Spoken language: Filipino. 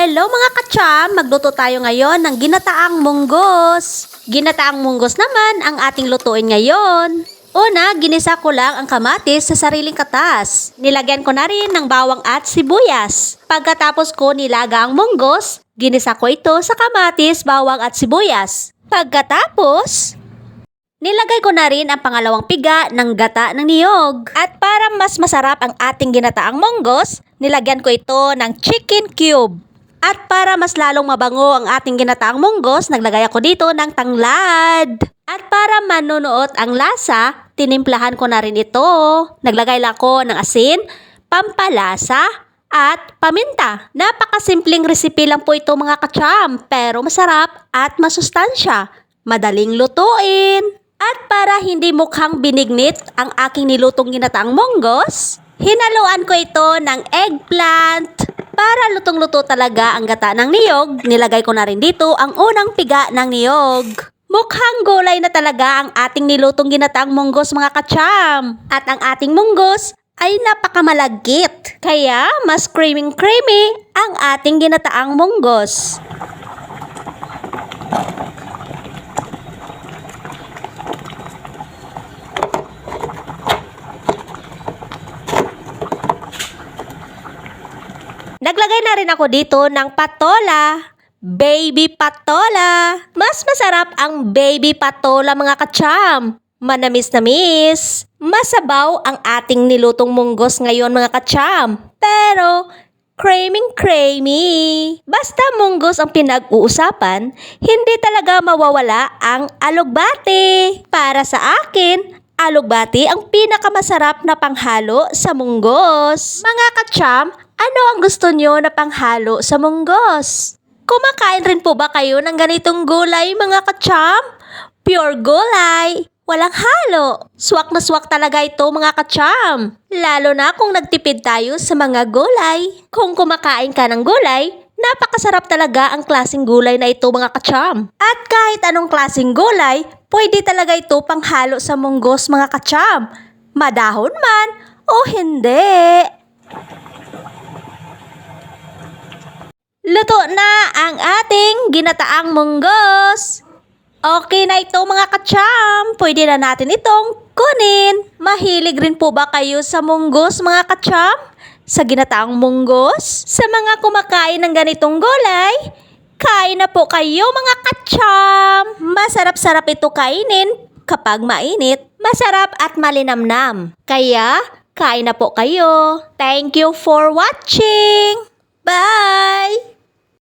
Hello mga kacham! Magluto tayo ngayon ng ginataang munggos. Ginataang munggos naman ang ating lutuin ngayon. Una, ginisa ko lang ang kamatis sa sariling katas. Nilagyan ko na rin ng bawang at sibuyas. Pagkatapos ko nilaga ang munggos, ginisa ko ito sa kamatis, bawang at sibuyas. Pagkatapos, nilagay ko na rin ang pangalawang piga ng gata ng niyog. At para mas masarap ang ating ginataang munggos, nilagyan ko ito ng chicken cube. At para mas lalong mabango ang ating ginataang munggos, naglagay ako dito ng tanglad. At para manunuot ang lasa, tinimplahan ko na rin ito. Naglagay lang ako ng asin, pampalasa, at paminta. Napakasimpleng recipe lang po ito mga kacham, pero masarap at masustansya. Madaling lutuin. At para hindi mukhang binignit ang aking nilutong ginataang munggos, hinaluan ko ito ng eggplant. Para lutong-luto talaga ang gata ng niyog, nilagay ko na rin dito ang unang piga ng niyog. Mukhang gulay na talaga ang ating nilutong ginataang munggos mga kacham. At ang ating munggos ay napakamalagkit. Kaya mas creamy ang ating ginataang munggos. Naglagay na rin ako dito ng patola. Baby patola. Mas masarap ang baby patola mga kacham. Manamis-namis. Masabaw ang ating nilutong munggos ngayon mga kacham. Pero creamy. Basta munggos ang pinag-uusapan, hindi talaga mawawala ang alugbati. Para sa akin, alugbati ang pinakamasarap na panghalo sa munggos. Mga kacham, ano ang gusto nyo na panghalo sa munggos? Kumakain rin po ba kayo ng ganitong gulay mga kacham? Pure gulay, walang halo. Swak na swak talaga ito mga kacham. Lalo na kung nagtipid tayo sa mga gulay. Kung kumakain ka ng gulay, napakasarap talaga ang klaseng gulay na ito mga kacham. At kahit anong klaseng gulay, pwede talaga ito panghalo sa munggos mga kacham. Madahon man o hindi. Luto na ang ating ginataang munggos. Okay na ito mga kacham. Pwede na natin itong kunin. Mahilig rin po ba kayo sa munggos mga kacham? Sa ginataang munggos? Sa mga kumakain ng ganitong gulay? Kain na po kayo mga kacham. Masarap-sarap ito kainin kapag mainit. Masarap at malinamnam. Kaya, kain na po kayo. Thank you for watching. Bye!